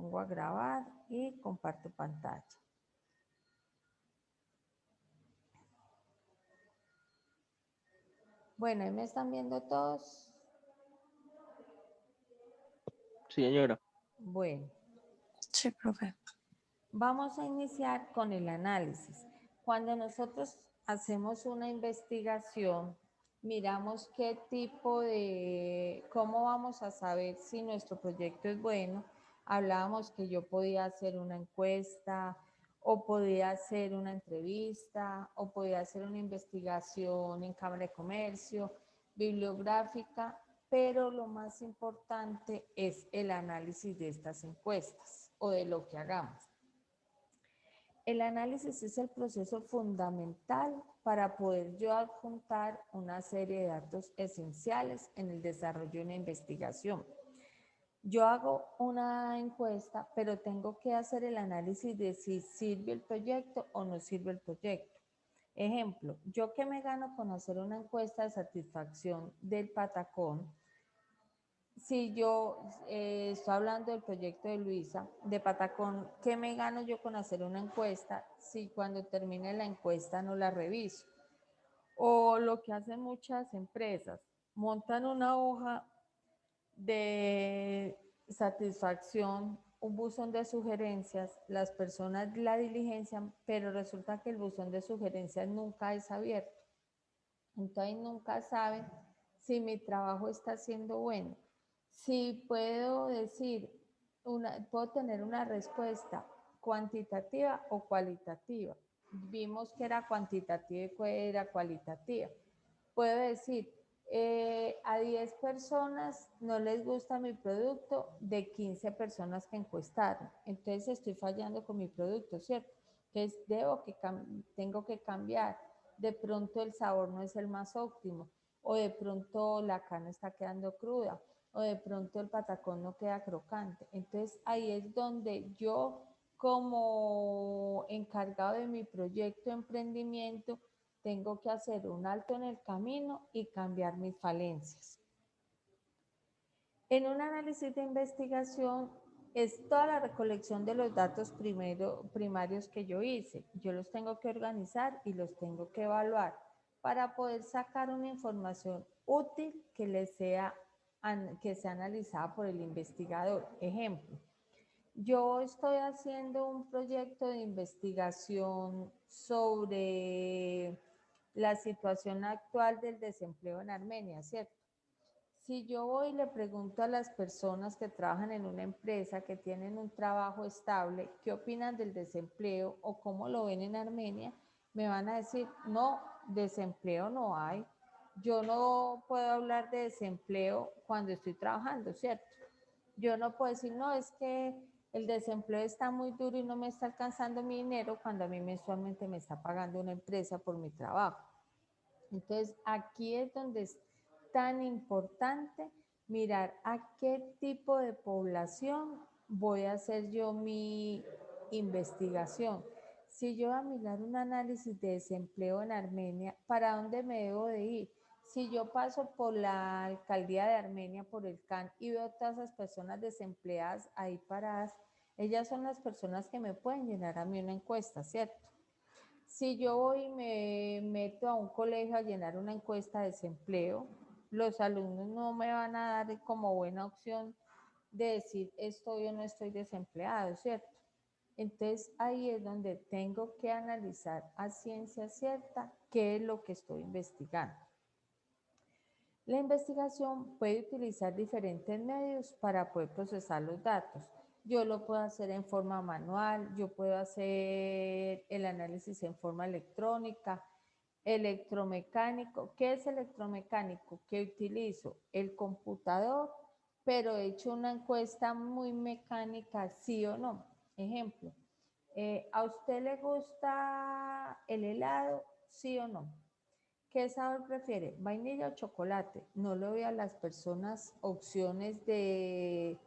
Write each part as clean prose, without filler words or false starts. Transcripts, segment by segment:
pongo a grabar y comparto pantalla. Bueno, ahí me están viendo todos. Sí, señora. Bueno, Sí, profe. vamos a iniciar con el análisis. Cuando nosotros hacemos una investigación, miramos qué tipo de, cómo vamos a saber si nuestro proyecto es bueno. Hablábamos que yo podía hacer una encuesta o podía hacer una entrevista o podía hacer una investigación en Cámara de Comercio, bibliográfica, pero lo más importante es el análisis de estas encuestas o de lo que hagamos. El análisis es el proceso fundamental para poder yo adjuntar una serie de datos esenciales en el desarrollo de una investigación. Yo hago una encuesta, pero tengo que hacer el análisis de si sirve el proyecto o no sirve el proyecto. Ejemplo, yo que me gano con hacer una encuesta de satisfacción del Patacón. Si yo estoy hablando del proyecto de Luisa, de Patacón, ¿qué me gano yo con hacer una encuesta si cuando termine la encuesta no la reviso? O lo que hacen muchas empresas, montan una hoja de satisfacción, un buzón de sugerencias, las personas la diligencian, pero resulta que el buzón de sugerencias nunca es abierto. Entonces nunca saben si mi trabajo está siendo bueno. Si puedo decir, puedo tener una respuesta cuantitativa o cualitativa. Vimos que era cuantitativa y que era cualitativa. Puedo decir, a 10 personas no les gusta mi producto de 15 personas que encuestaron. Entonces estoy fallando con mi producto, ¿cierto? Entonces tengo que cambiar. De pronto el sabor no es el más óptimo, o de pronto la carne está quedando cruda, o de pronto el patacón no queda crocante. Entonces ahí es donde yo, como encargado de mi proyecto de emprendimiento, tengo que hacer un alto en el camino y cambiar mis falencias. En un análisis de investigación es toda la recolección de los datos primarios que yo hice. Yo los tengo que organizar y los tengo que evaluar para poder sacar una información útil que sea analizada por el investigador. Ejemplo, yo estoy haciendo un proyecto de investigación sobre la situación actual del desempleo en Armenia, ¿cierto? Si yo voy y le pregunto a las personas que trabajan en una empresa, que tienen un trabajo estable, qué opinan del desempleo o cómo lo ven en Armenia, me van a decir, no, desempleo no hay. Yo no puedo hablar de desempleo cuando estoy trabajando, ¿cierto? Yo no puedo decir, no, es que el desempleo está muy duro y no me está alcanzando mi dinero cuando a mí mensualmente me está pagando una empresa por mi trabajo. Entonces, aquí es donde es tan importante mirar a qué tipo de población voy a hacer yo mi investigación. Si yo voy a mirar un análisis de desempleo en Armenia, ¿para dónde me debo de ir? Si yo paso por la alcaldía de Armenia, por el CAN, y veo todas esas personas desempleadas ahí paradas, ellas son las personas que me pueden llenar a mí una encuesta, ¿cierto? Si yo voy y me meto a un colegio a llenar una encuesta de desempleo, los alumnos no me van a dar como buena opción de decir estoy o no estoy desempleado, ¿cierto? Entonces ahí es donde tengo que analizar a ciencia cierta qué es lo que estoy investigando. La investigación puede utilizar diferentes medios para poder procesar los datos. Yo lo puedo hacer en forma manual, yo puedo hacer el análisis en forma electrónica, electromecánico. ¿Qué es electromecánico? Que utilizo el computador, pero he hecho una encuesta muy mecánica, sí o no. Ejemplo, ¿a usted le gusta el helado? ¿Sí o no? ¿Qué sabor prefiere? ¿Vainilla o chocolate? No le doy a las personas opciones de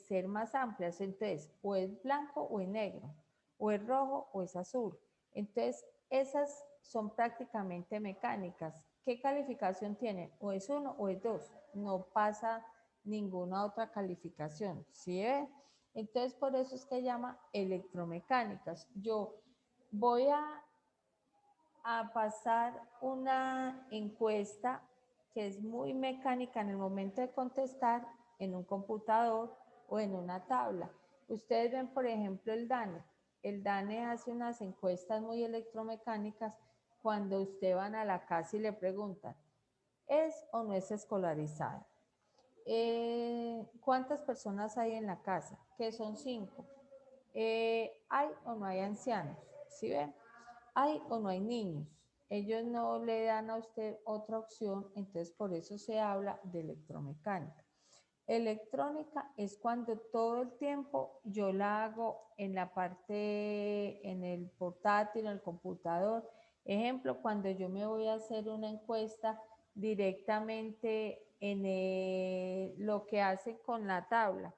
ser más amplias. Entonces, o es blanco o es negro, o es rojo o es azul. Entonces, esas son prácticamente mecánicas. ¿Qué calificación tienen? O es 1 o es 2. No pasa ninguna otra calificación. ¿Sí ve? Entonces, por eso es que llama electromecánicas. Yo voy a pasar una encuesta que es muy mecánica en el momento de contestar en un computador o en una tabla. Ustedes ven, por ejemplo, el DANE. El DANE hace unas encuestas muy electromecánicas cuando usted van a la casa y le preguntan, ¿es o no es escolarizado? ¿Cuántas personas hay en la casa? Que son 5. ¿Hay o no hay ancianos? ¿Sí ven? ¿Hay o no hay niños? Ellos no le dan a usted otra opción, entonces por eso se habla de electromecánica. Electrónica es cuando todo el tiempo yo la hago en la parte, en el portátil, en el computador. Ejemplo, cuando yo me voy a hacer una encuesta directamente lo que hace con la tabla,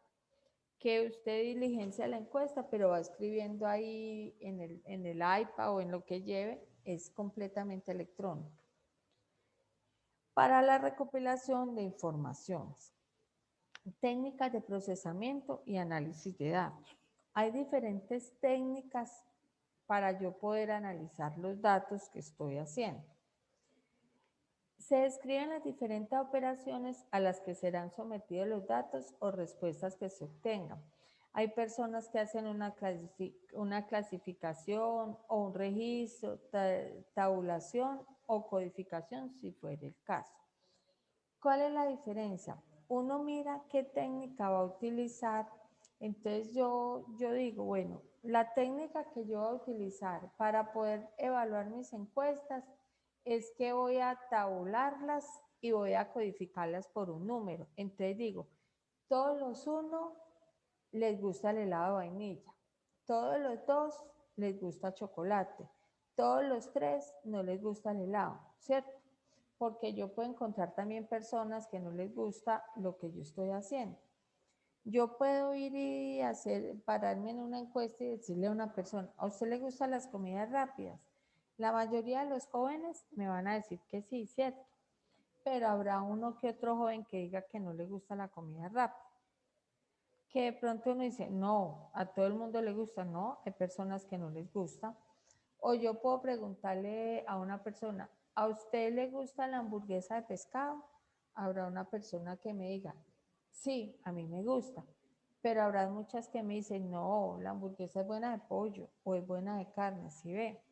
que usted diligencia la encuesta, pero va escribiendo ahí en el iPad o en lo que lleve, es completamente electrónico. Para la recopilación de informaciones, técnicas de procesamiento y análisis de datos. Hay diferentes técnicas para yo poder analizar los datos que estoy haciendo. Se describen las diferentes operaciones a las que serán sometidos los datos o respuestas que se obtengan. Hay personas que hacen una clasificación o un registro, tabulación o codificación, si fuera el caso. ¿Cuál es la diferencia? Uno mira qué técnica va a utilizar, entonces yo digo, bueno, la técnica que yo voy a utilizar para poder evaluar mis encuestas es que voy a tabularlas y voy a codificarlas por un número. Entonces digo, todos los 1 les gusta el helado de vainilla, todos los 2 les gusta chocolate, todos los 3 no les gusta el helado, ¿cierto? Porque yo puedo encontrar también personas que no les gusta lo que yo estoy haciendo. Yo puedo ir y pararme en una encuesta y decirle a una persona, ¿a usted le gustan las comidas rápidas? La mayoría de los jóvenes me van a decir que sí, ¿cierto? Pero habrá uno que otro joven que diga que no le gusta la comida rápida. Que de pronto uno dice, no, a todo el mundo le gusta, no, hay personas que no les gusta. O yo puedo preguntarle a una persona, ¿a usted le gusta la hamburguesa de pescado? Habrá una persona que me diga, sí, a mí me gusta. Pero habrá muchas que me dicen, no, la hamburguesa es buena de pollo o es buena de carne, ¿sí ve?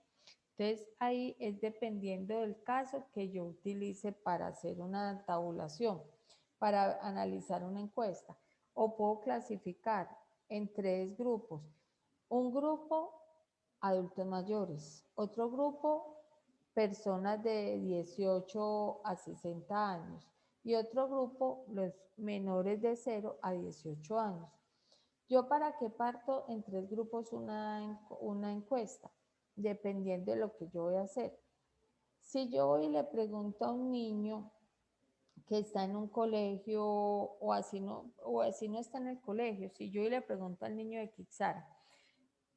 Entonces ahí es dependiendo del caso que yo utilice para hacer una tabulación, para analizar una encuesta. O puedo clasificar en 3 grupos. Un grupo, adultos mayores. Otro grupo, personas de 18 a 60 años. Y otro grupo, los menores de 0 a 18 años. ¿Yo para qué parto en 3 grupos una encuesta? Dependiendo de lo que yo voy a hacer. Si yo voy y le pregunto a un niño que está en un colegio o así no está en el colegio, si yo y le pregunto al niño de Kixara,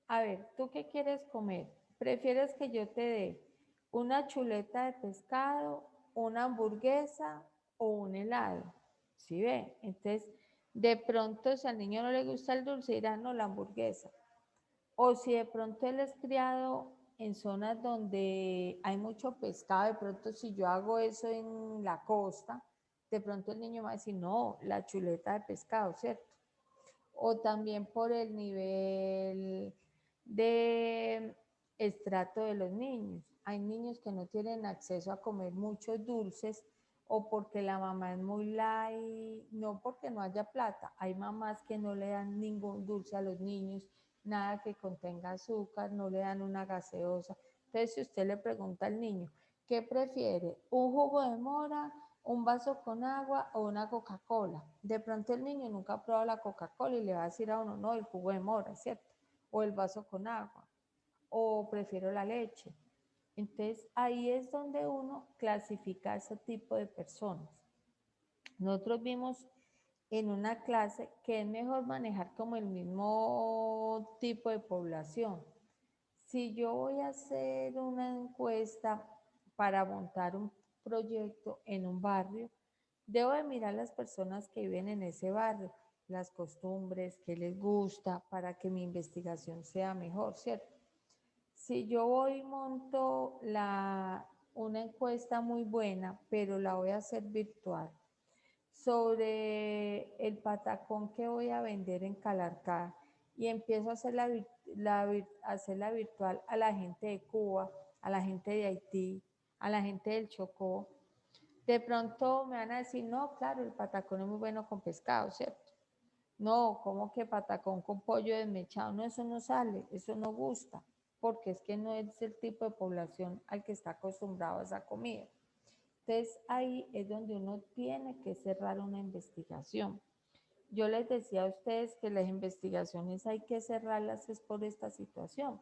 a ver, ¿tú qué quieres comer? ¿Prefieres que yo te dé una chuleta de pescado, una hamburguesa o un helado? ¿Sí ve? Entonces, de pronto, si al niño no le gusta el dulce, dirá, no, la hamburguesa. O si de pronto él es criado en zonas donde hay mucho pescado, de pronto si yo hago eso en la costa, de pronto el niño va a decir, no, la chuleta de pescado, ¿cierto? O también por el nivel de estrato de los niños. Hay niños que no tienen acceso a comer muchos dulces o porque la mamá es muy light, no porque no haya plata. Hay mamás que no le dan ningún dulce a los niños, nada que contenga azúcar, no le dan una gaseosa. Entonces, si usted le pregunta al niño, ¿qué prefiere? ¿Un jugo de mora, un vaso con agua o una Coca-Cola? De pronto el niño nunca ha probado la Coca-Cola y le va a decir a uno, no, el jugo de mora, ¿cierto? O el vaso con agua, o prefiero la leche. Entonces ahí es donde uno clasifica ese tipo de personas. Nosotros vimos en una clase que es mejor manejar como el mismo tipo de población. Si yo voy a hacer una encuesta para montar un proyecto en un barrio, debo de mirar las personas que viven en ese barrio las costumbres, qué les gusta, para que mi investigación sea mejor, ¿cierto? Si yo voy y monto una encuesta muy buena, pero la voy a hacer virtual, sobre el patacón que voy a vender en Calarcá y empiezo a hacerla virtual a la gente de Cuba, a la gente de Haití, a la gente del Chocó, de pronto me van a decir, no, claro, el patacón es muy bueno con pescado, ¿cierto? No, ¿cómo que patacón con pollo desmechado? No, eso no sale, eso no gusta, porque es que no es el tipo de población al que está acostumbrado a esa comida. Entonces ahí es donde uno tiene que cerrar una investigación. Yo les decía a ustedes que las investigaciones hay que cerrarlas es por esta situación,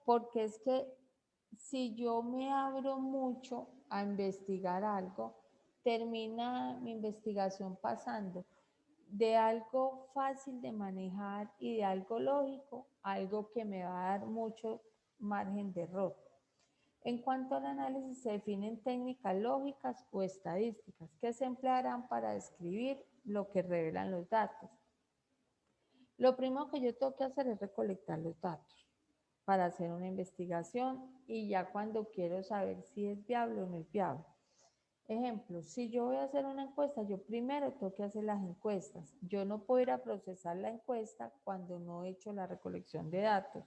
porque es que si yo me abro mucho a investigar algo, termina mi investigación pasando de algo fácil de manejar y de algo lógico a algo que me va a dar mucho margen de error. En cuanto al análisis, se definen técnicas lógicas o estadísticas que se emplearán para describir lo que revelan los datos. Lo primero que yo tengo que hacer es recolectar los datos para hacer una investigación y ya cuando quiero saber si es viable o no es viable. Ejemplo, si yo voy a hacer una encuesta, yo primero tengo que hacer las encuestas. Yo no puedo ir a procesar la encuesta cuando no he hecho la recolección de datos.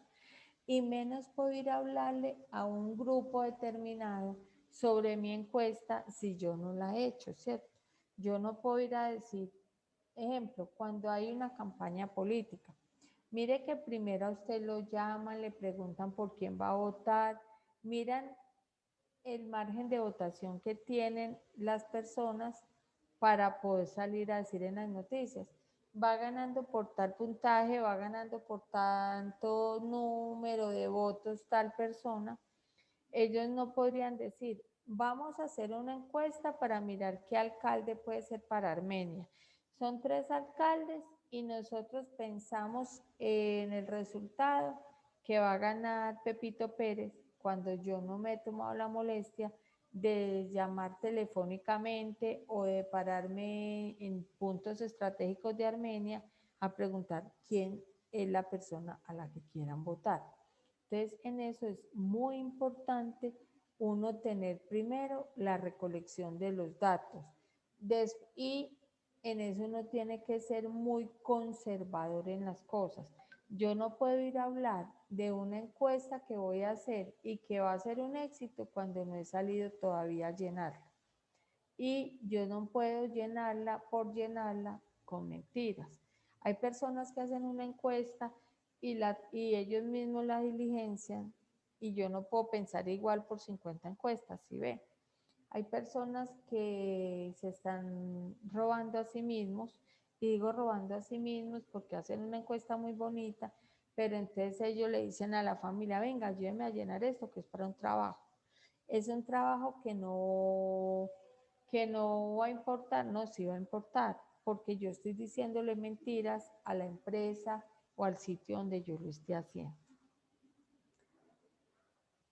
Y menos puedo ir a hablarle a un grupo determinado sobre mi encuesta si yo no la he hecho, ¿cierto? Yo no puedo ir a decir, ejemplo, cuando hay una campaña política, mire que primero a usted lo llaman, le preguntan por quién va a votar, miran el margen de votación que tienen las personas para poder salir a decir en las noticias. Va ganando por tal puntaje, va ganando por tanto número de votos tal persona. Ellos no podrían decir, vamos a hacer una encuesta para mirar qué alcalde puede ser para Armenia. Son 3 alcaldes y nosotros pensamos en el resultado que va a ganar Pepito Pérez cuando yo no me he tomado la molestia de llamar telefónicamente o de pararme en puntos estratégicos de Armenia a preguntar quién es la persona a la que quieran votar. Entonces, en eso es muy importante uno tener primero la recolección de los datos y en eso uno tiene que ser muy conservador en las cosas. Yo no puedo ir a hablar de una encuesta que voy a hacer y que va a ser un éxito cuando no he salido todavía a llenarla. Y yo no puedo llenarla por llenarla con mentiras. Hay personas que hacen una encuesta y ellos mismos la diligencian y yo no puedo pensar igual por 50 encuestas, ¿sí ve? Hay personas que se están robando a sí mismos, y digo robando a sí mismos porque hacen una encuesta muy bonita, pero entonces ellos le dicen a la familia, venga, ayúdeme a llenar esto que es para un trabajo. Es un trabajo que no va a importar, no, sí va a importar, porque yo estoy diciéndole mentiras a la empresa o al sitio donde yo lo esté haciendo.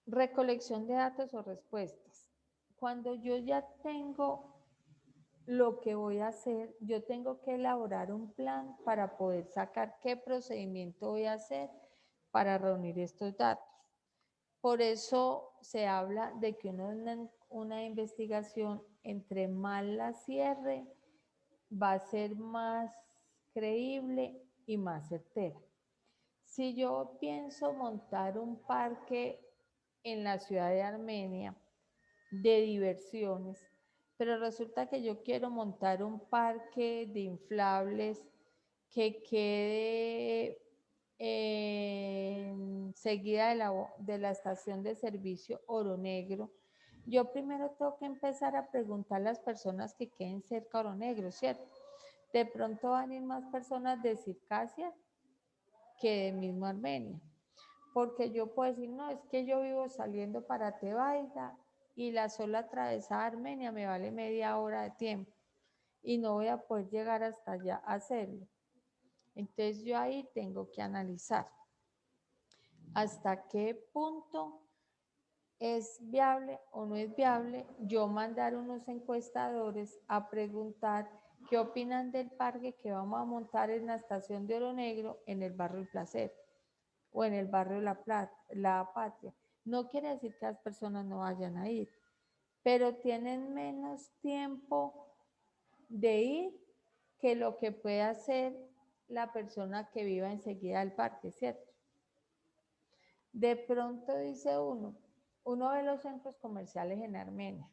Recolección de datos o respuestas. Cuando yo ya tengo lo que voy a hacer, yo tengo que elaborar un plan para poder sacar qué procedimiento voy a hacer para reunir estos datos. Por eso se habla de que una investigación, entre más la cierre, va a ser más creíble y más certera. Si yo pienso montar un parque en la ciudad de Armenia de diversiones, pero resulta que yo quiero montar un parque de inflables que quede enseguida de la estación de servicio Oro Negro. Yo primero tengo que empezar a preguntar a las personas que queden cerca de Oro Negro, ¿cierto? De pronto van a ir más personas de Circasia que de mismo Armenia. Porque yo puedo decir, no, es que yo vivo saliendo para Tebaida y la sola atravesada a Armenia me vale media hora de tiempo y no voy a poder llegar hasta allá a hacerlo. Entonces yo ahí tengo que analizar hasta qué punto es viable o no es viable yo mandar unos encuestadores a preguntar ¿Qué opinan del parque que vamos a montar en la estación de Oro Negro en el barrio El Placer o en el barrio La Patria? No quiere decir que las personas no vayan a ir, pero tienen menos tiempo de ir que lo que puede hacer la persona que viva enseguida del parque, ¿cierto? De pronto dice uno ve los centros comerciales en Armenia.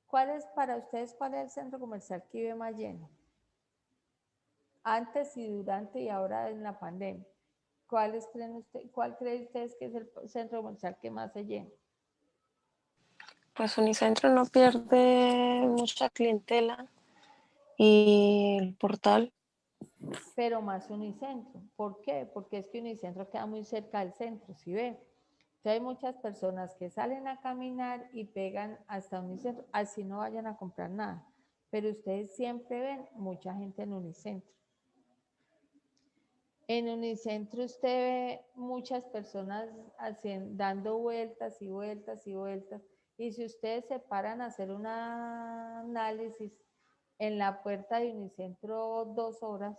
¿Cuál es para ustedes, cuál es el centro comercial que vive más lleno? Antes y durante y ahora en la pandemia. ¿Cuál creen ustedes que es el centro comercial que más se llena? Pues Unicentro no pierde mucha clientela y el Portal. Pero más Unicentro. ¿Por qué? Porque es que Unicentro queda muy cerca del centro, ¿sí ve? Entonces hay muchas personas que salen a caminar y pegan hasta Unicentro, así no vayan a comprar nada. Pero ustedes siempre ven mucha gente en Unicentro. En Unicentro usted ve muchas personas dando vueltas y vueltas y vueltas. Y si ustedes se paran a hacer un análisis en la puerta de Unicentro 2 horas,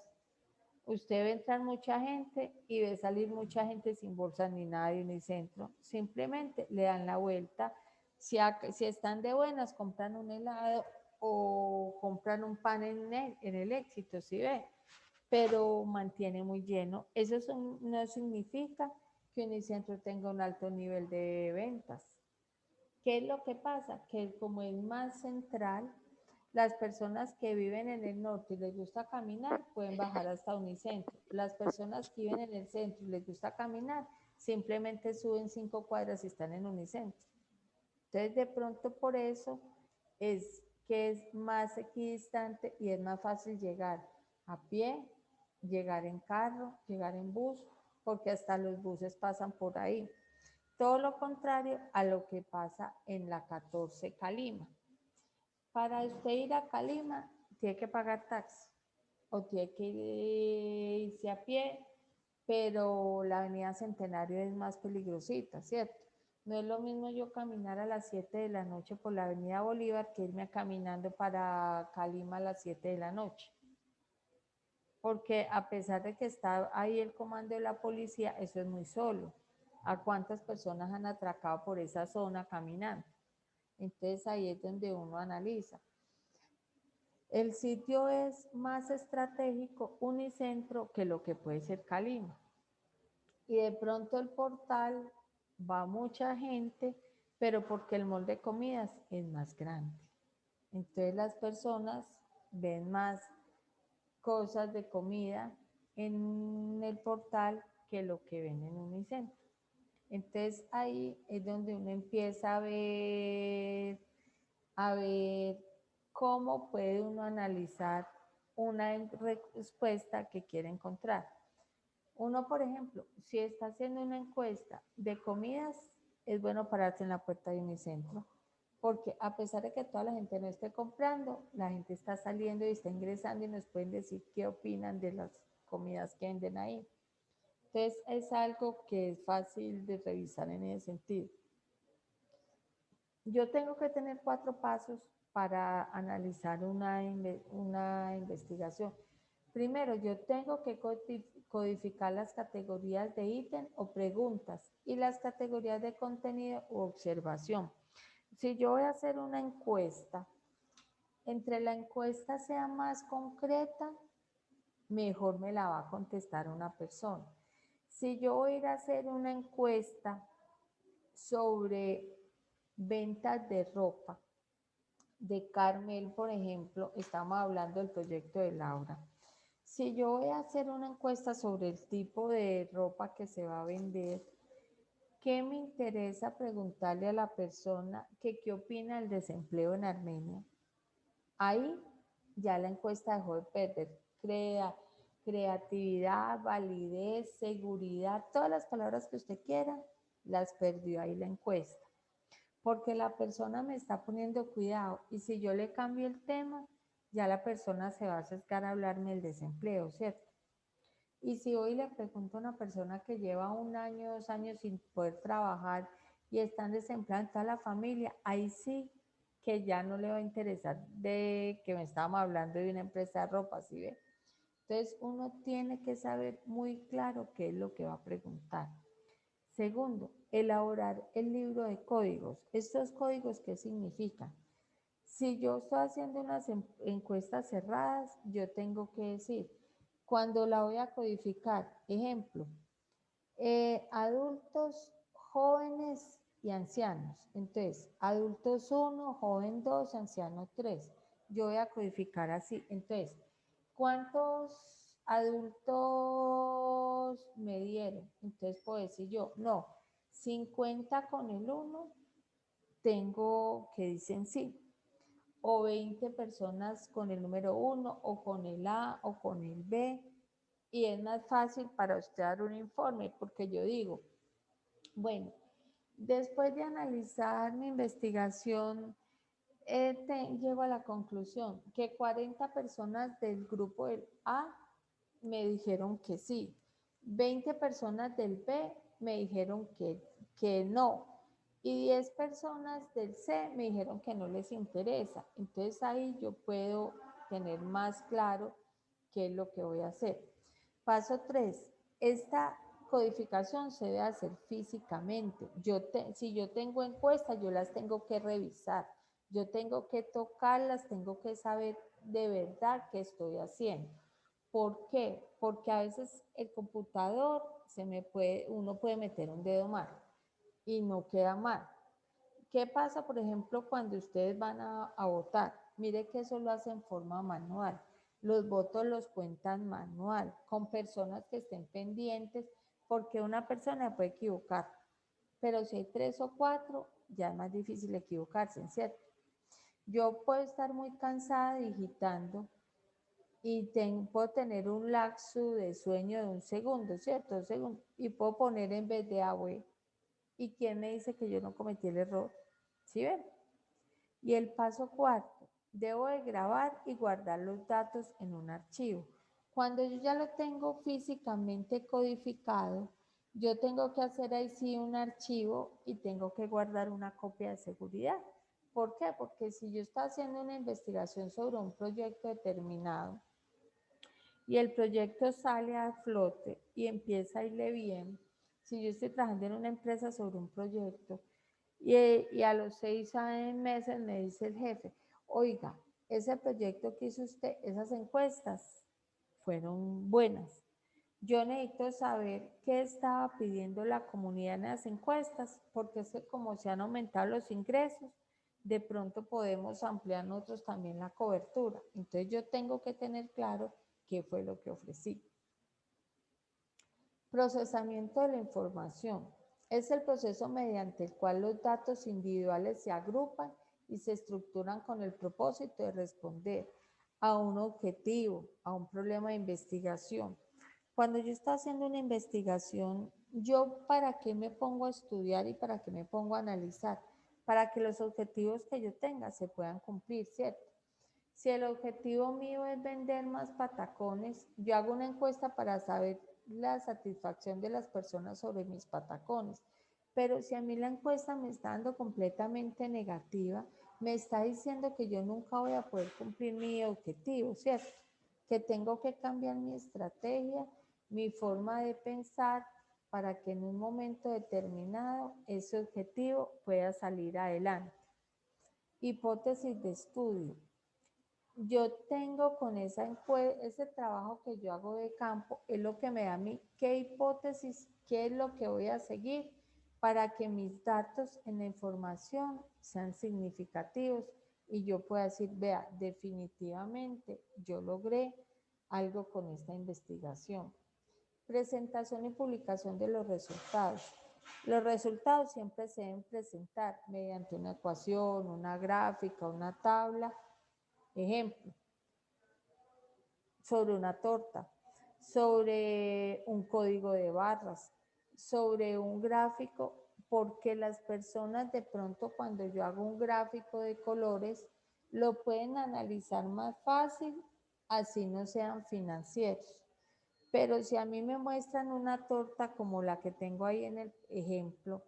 usted ve entrar mucha gente y ve salir mucha gente sin bolsa ni nada de Unicentro. Simplemente le dan la vuelta. Si están de buenas, compran un helado o compran un pan en el Éxito, ¿sí ve? Pero mantiene muy lleno. No significa que Unicentro tenga un alto nivel de ventas. ¿Qué es lo que pasa? Que como es más central, las personas que viven en el norte y les gusta caminar pueden bajar hasta Unicentro. Las personas que viven en el centro y les gusta caminar simplemente suben 5 cuadras y están en Unicentro. Entonces de pronto por eso es que es más equidistante y es más fácil llegar a pie, llegar en carro, llegar en bus, porque hasta los buses pasan por ahí. Todo lo contrario a lo que pasa en la 14 Calima. Para usted ir a Calima, tiene que pagar taxi o tiene que irse a pie, pero la avenida Centenario es más peligrosita, ¿cierto? No es lo mismo yo caminar a las 7 de la noche por la avenida Bolívar que irme caminando para Calima a las 7 de la noche. Porque a pesar de que está ahí el comando de la policía, eso es muy solo. ¿A cuántas personas han atracado por esa zona caminando? Entonces ahí es donde uno analiza. El sitio es más estratégico, Unicentro, que lo que puede ser Calima. Y de pronto el Portal va mucha gente, pero porque el molde de comidas es más grande. Entonces las personas ven más cosas de comida en el Portal que lo que ven en Unicentro. Entonces ahí es donde uno empieza a ver cómo puede uno analizar una respuesta que quiere encontrar. Uno, por ejemplo, si está haciendo una encuesta de comidas, es bueno pararse en la puerta de Unicentro, porque a pesar de que toda la gente no esté comprando, la gente está saliendo y está ingresando y nos pueden decir qué opinan de las comidas que venden ahí. Entonces, es algo que es fácil de revisar en ese sentido. Yo tengo que tener 4 pasos para analizar una investigación. Primero, yo tengo que codificar las categorías de ítem o preguntas y las categorías de contenido u observación. Si yo voy a hacer una encuesta, entre la encuesta sea más concreta, mejor me la va a contestar una persona. Si yo voy a ir a hacer una encuesta sobre ventas de ropa, de Carmel, por ejemplo, estamos hablando del proyecto de Laura. Si yo voy a hacer una encuesta sobre el tipo de ropa que se va a vender, ¿qué me interesa preguntarle a la persona que qué opina del desempleo en Armenia? Ahí ya la encuesta dejó de perder creatividad, validez, seguridad, todas las palabras que usted quiera, las perdió ahí la encuesta. Porque la persona me está poniendo cuidado y si yo le cambio el tema, ya la persona se va a acercar a hablarme del desempleo, ¿cierto? Y si hoy le pregunto a una persona que lleva 1 año, 2 años sin poder trabajar y están desempleados en toda la familia, ahí sí que ya no le va a interesar de que me estábamos hablando de una empresa de ropa, ¿sí ve? Entonces uno tiene que saber muy claro qué es lo que va a preguntar. Segundo, elaborar el libro de códigos. ¿Estos códigos qué significan? Si yo estoy haciendo unas encuestas cerradas, yo tengo que decir, cuando la voy a codificar, ejemplo, adultos, jóvenes y ancianos. Entonces, adultos 1, joven 2, anciano 3. Yo voy a codificar así. Entonces, ¿cuántos adultos me dieron? Entonces puedo decir yo, no, 50 con el 1, tengo que dicen sí. O 20 personas con el número 1, o con el A, o con el B. Y es más fácil para usted dar un informe, porque yo digo, bueno, después de analizar mi investigación, llego a la conclusión que 40 personas del grupo del A me dijeron que sí, 20 personas del B me dijeron que no, y 10 personas del C me dijeron que no les interesa. Entonces ahí yo puedo tener más claro qué es lo que voy a hacer. Paso 3. Esta codificación se debe hacer físicamente. Si yo tengo encuestas, yo las tengo que revisar. Yo tengo que tocarlas, tengo que saber de verdad qué estoy haciendo. ¿Por qué? Porque a veces el computador uno puede meter un dedo mal y no queda mal. ¿Qué pasa, por ejemplo, cuando ustedes van a votar? Mire que eso lo hacen en forma manual. Los votos los cuentan manual, con personas que estén pendientes, porque una persona puede equivocar, pero si hay 3 o 4, ya es más difícil equivocarse, ¿cierto? Yo puedo estar muy cansada digitando y puedo tener un lapso de sueño de 1 segundo, ¿cierto? 2 segundos, y puedo poner en vez de AWE. ¿Y quién me dice que yo no cometí el error? ¿Sí ven? Y el paso 4, debo de grabar y guardar los datos en un archivo. Cuando yo ya lo tengo físicamente codificado, yo tengo que hacer ahí sí un archivo y tengo que guardar una copia de seguridad. ¿Por qué? Porque si yo estoy haciendo una investigación sobre un proyecto determinado y el proyecto sale a flote y empieza a irle bien, si yo estoy trabajando en una empresa sobre un proyecto y a los 6 meses me dice el jefe, oiga, ese proyecto que hizo usted, esas encuestas fueron buenas. Yo necesito saber qué estaba pidiendo la comunidad en las encuestas, porque es que como se han aumentado los ingresos, de pronto podemos ampliar nosotros también la cobertura. Entonces yo tengo que tener claro qué fue lo que ofrecí. Procesamiento de la información. Es el proceso mediante el cual los datos individuales se agrupan y se estructuran con el propósito de responder a un objetivo, a un problema de investigación. Cuando yo estoy haciendo una investigación, ¿yo para qué me pongo a estudiar y para qué me pongo a analizar? Para que los objetivos que yo tenga se puedan cumplir, ¿cierto? Si el objetivo mío es vender más patacones, yo hago una encuesta para saber la satisfacción de las personas sobre mis patacones. Pero si a mí la encuesta me está dando completamente negativa, me está diciendo que yo nunca voy a poder cumplir mi objetivo, ¿cierto? Que tengo que cambiar mi estrategia, mi forma de pensar para que en un momento determinado ese objetivo pueda salir adelante. Hipótesis de estudio. Yo tengo con ese trabajo que yo hago de campo, es lo que me da a mí qué hipótesis, qué es lo que voy a seguir para que mis datos en la información sean significativos y yo pueda decir, vea, definitivamente yo logré algo con esta investigación. Presentación y publicación de los resultados. Los resultados siempre se deben presentar mediante una ecuación, una gráfica, una tabla. Ejemplo, sobre una torta, sobre un código de barras, sobre un gráfico, porque las personas de pronto cuando yo hago un gráfico de colores, lo pueden analizar más fácil, así no sean financieros. Pero si a mí me muestran una torta como la que tengo ahí en el ejemplo,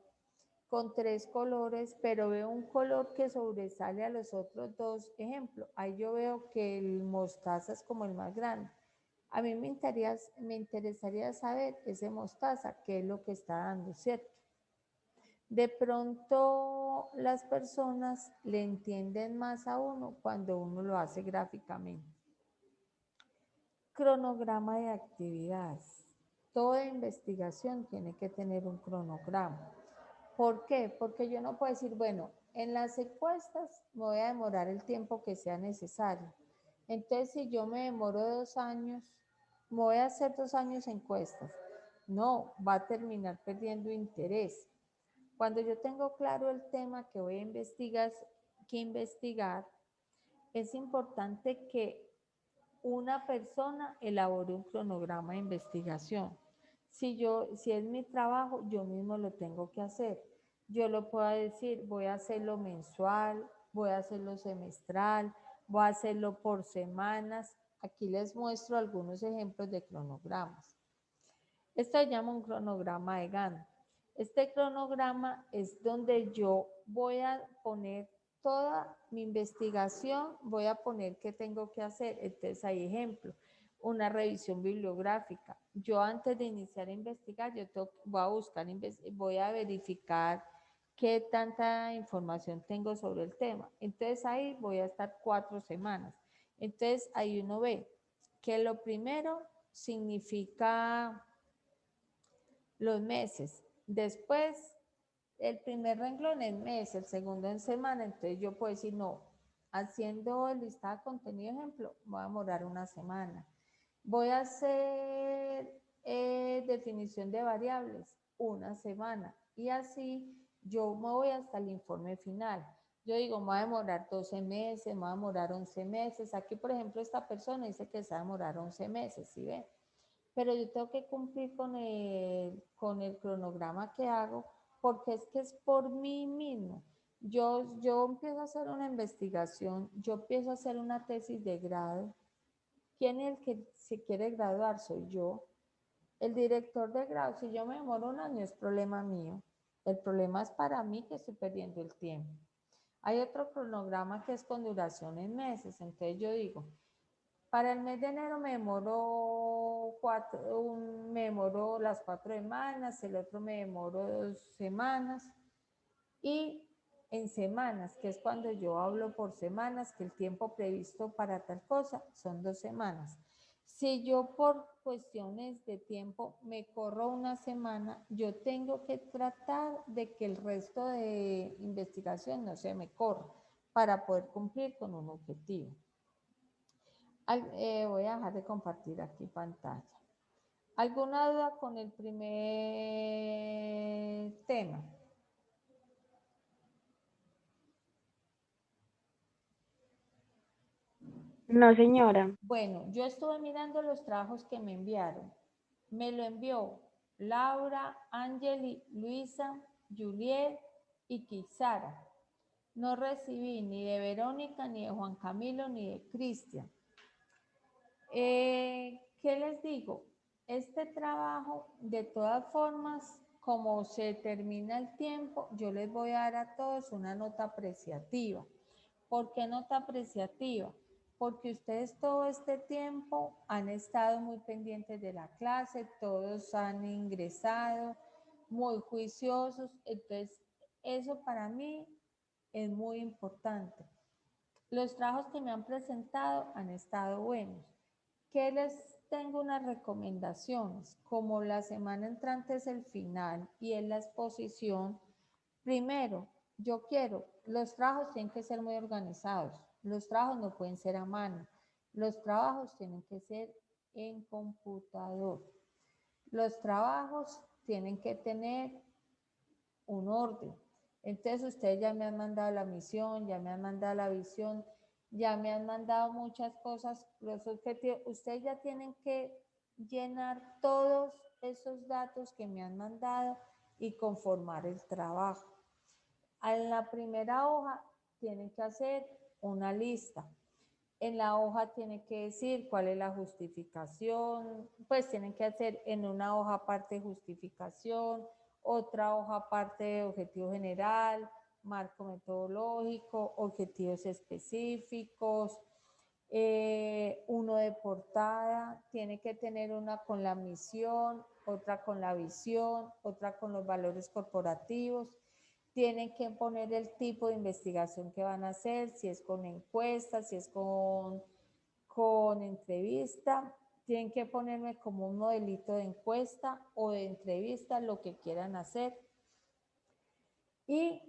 con 3 colores, pero veo un color que sobresale a los otros 2 ejemplos. Ahí yo veo que el mostaza es como el más grande. A mí me interesaría saber ese mostaza, qué es lo que está dando, ¿cierto? De pronto las personas le entienden más a uno cuando uno lo hace gráficamente. Cronograma de actividades. Toda investigación tiene que tener un cronograma. ¿Por qué? Porque yo no puedo decir, bueno, en las encuestas me voy a demorar el tiempo que sea necesario. Entonces, si yo me demoro 2 años, me voy a hacer 2 años encuestas. No, va a terminar perdiendo interés. Cuando yo tengo claro el tema que voy a investigar, es importante que una persona elabore un cronograma de investigación. Si es mi trabajo, yo mismo lo tengo que hacer. Yo lo puedo decir, voy a hacerlo mensual, voy a hacerlo semestral, voy a hacerlo por semanas. Aquí les muestro algunos ejemplos de cronogramas. Esto se llama un cronograma de Gantt. Este cronograma es donde yo voy a poner toda mi investigación, voy a poner qué tengo que hacer. Entonces hay ejemplo, una revisión bibliográfica. Yo antes de iniciar a investigar, voy a buscar, voy a verificar qué tanta información tengo sobre el tema. Entonces ahí voy a estar 4 semanas. Entonces ahí uno ve que lo primero significa los meses. Después, el primer renglón en mes, el segundo en semana. Entonces yo puedo decir, no, haciendo el listado de contenido, ejemplo, voy a demorar una semana. Voy a hacer definición de variables, una semana. Y así yo me voy hasta el informe final. Yo digo, me voy a demorar 12 meses, me voy a demorar 11 meses. Aquí, por ejemplo, esta persona dice que se va a demorar 11 meses, ¿sí ven? Pero yo tengo que cumplir con el cronograma que hago, porque es por mí mismo. Yo empiezo a hacer una investigación, yo empiezo a hacer una tesis de grado. ¿Quién es el que se quiere graduar? Soy yo. El director de grado, si yo me demoro un año, es problema mío. El problema es para mí que estoy perdiendo el tiempo. Hay otro cronograma que es con duración en meses. Entonces yo digo, para el mes de enero me demoró las 4 semanas, el otro me demoró 2 semanas y en semanas, que es cuando yo hablo por semanas, que el tiempo previsto para tal cosa son 2 semanas. Si yo por cuestiones de tiempo me corro una semana, yo tengo que tratar de que el resto de investigación no se me corra para poder cumplir con un objetivo. Voy a dejar de compartir aquí pantalla. ¿Alguna duda con el primer tema? No, señora. Bueno, yo estuve mirando los trabajos que me enviaron. Me lo envió Laura, Angeli, Luisa, Juliet y Kizara. No recibí ni de Verónica, ni de Juan Camilo, ni de Cristian. ¿Qué les digo? Este trabajo, de todas formas, como se termina el tiempo, yo les voy a dar a todos una nota apreciativa. ¿Por qué nota apreciativa? Porque ustedes todo este tiempo han estado muy pendientes de la clase, todos han ingresado, muy juiciosos, entonces eso para mí es muy importante. Los trabajos que me han presentado han estado buenos. ¿Qué les tengo unas recomendaciones? Como la semana entrante es el final y es la exposición, primero, yo quiero, los trabajos tienen que ser muy organizados, los trabajos no pueden ser a mano, los trabajos tienen que ser en computador, los trabajos tienen que tener un orden. Entonces ustedes ya me han mandado la misión, ya me han mandado la visión, ya me han mandado muchas cosas, los objetivos. Ustedes ya tienen que llenar todos esos datos que me han mandado y conformar el trabajo. En la primera hoja tienen que hacer una lista. En la hoja tienen que decir cuál es la justificación, pues tienen que hacer en una hoja aparte justificación, otra hoja aparte de objetivo general, marco metodológico, objetivos específicos, uno de portada, tiene que tener una con la misión, otra con la visión, otra con los valores corporativos. Tienen que poner el tipo de investigación que van a hacer, si es con encuestas, si es con entrevista. Tienen que ponerme como un modelito de encuesta o de entrevista, lo que quieran hacer. Y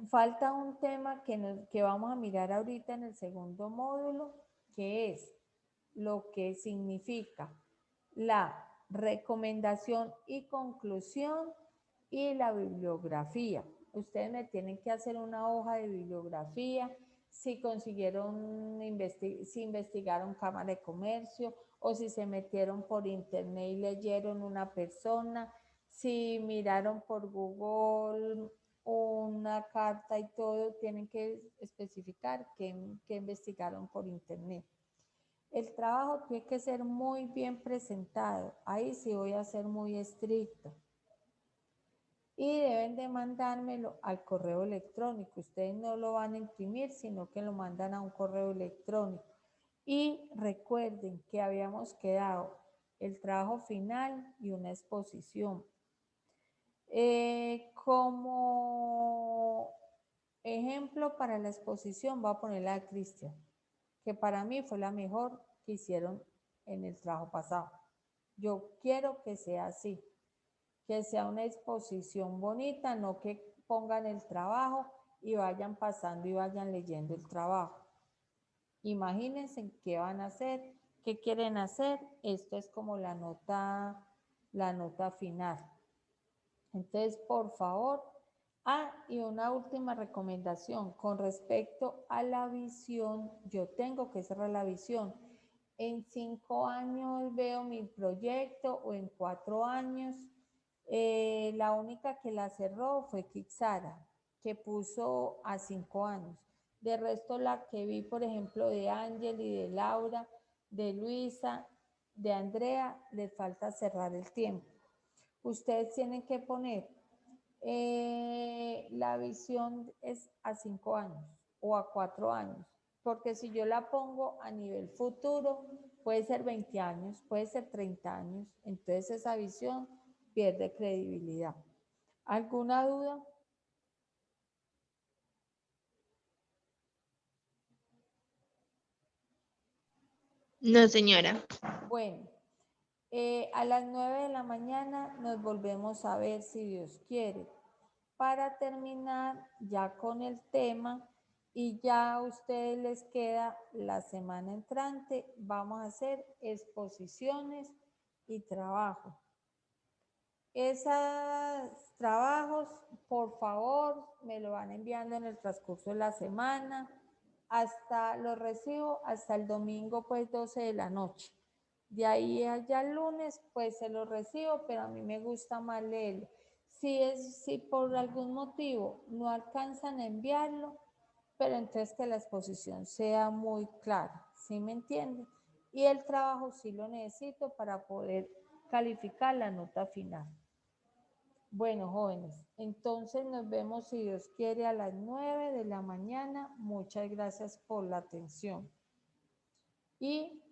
falta un tema que vamos a mirar ahorita en el segundo módulo, que es lo que significa la recomendación y conclusión y la bibliografía. Ustedes me tienen que hacer una hoja de bibliografía, si consiguieron, si investigaron Cámara de Comercio o si se metieron por internet y leyeron una persona, si miraron por Google una carta y todo, tienen que especificar que investigaron por internet. El trabajo tiene que ser muy bien presentado. Ahí sí voy a ser muy estricta. Y deben de mandármelo al correo electrónico. Ustedes no lo van a imprimir, sino que lo mandan a un correo electrónico. Y recuerden que habíamos quedado el trabajo final y una exposición. Como ejemplo para la exposición voy a poner la de Cristian, que para mí fue la mejor que hicieron en el trabajo pasado. Yo quiero que sea así, que sea una exposición bonita, no que pongan el trabajo y vayan pasando y vayan leyendo el trabajo. Imagínense qué van a hacer, qué quieren hacer. Esto es como la nota final. Entonces, por favor, y una última recomendación con respecto a la visión. Yo tengo que cerrar la visión. En 5 años veo mi proyecto o en 4 años. La única que la cerró fue Kixara, que puso a 5 años. De resto, la que vi, por ejemplo, de Ángel y de Laura, de Luisa, de Andrea, les falta cerrar el tiempo. Ustedes tienen que poner, la visión es a 5 años o a 4 años, porque si yo la pongo a nivel futuro, puede ser 20 años, puede ser 30 años, entonces esa visión pierde credibilidad. ¿Alguna duda? No, señora. Bueno, a las 9 de la mañana nos volvemos a ver si Dios quiere, para terminar ya con el tema y ya a ustedes les queda la semana entrante. Vamos a hacer exposiciones y trabajo. Esos trabajos, por favor, me lo van enviando en el transcurso de la semana. Los recibo hasta el domingo, pues 12 de la noche. De ahí allá el lunes, pues se los recibo, pero a mí me gusta más leerlo. Si por algún motivo no alcanzan a enviarlo, pero entonces que la exposición sea muy clara, ¿sí me entienden? Y el trabajo sí lo necesito para poder calificar la nota final. Bueno, jóvenes, entonces nos vemos, si Dios quiere, a las 9 de la mañana. Muchas gracias por la atención. Y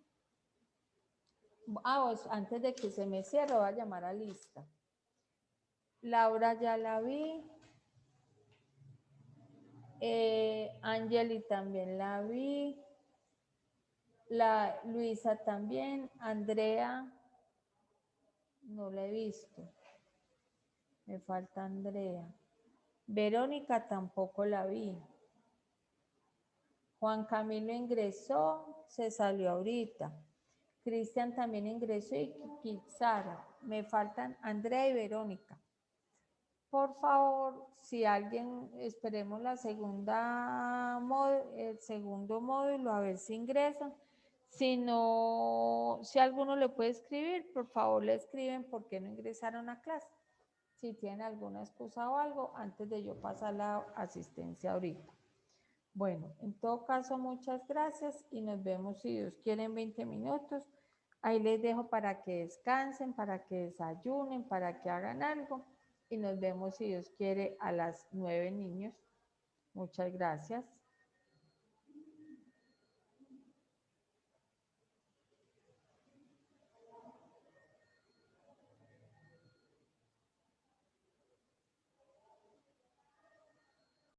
pues, antes de que se me cierre, voy a llamar a lista. Laura ya la vi. Angeli también la vi. Luisa también. Andrea, no la he visto. Me falta Andrea. Verónica tampoco la vi. Juan Camilo ingresó, se salió ahorita. Cristian también ingresó y Kixara. Me faltan Andrea y Verónica. Por favor, si alguien, esperemos el segundo módulo, a ver si ingresan. Si no, si alguno le puede escribir, por favor le escriben por qué no ingresaron a clase. Si tienen alguna excusa o algo, antes de yo pasar la asistencia ahorita. Bueno, en todo caso, muchas gracias y nos vemos, si Dios quiere, en 20 minutos. Ahí les dejo para que descansen, para que desayunen, para que hagan algo y nos vemos, si Dios quiere, a las 9, niños. Muchas gracias.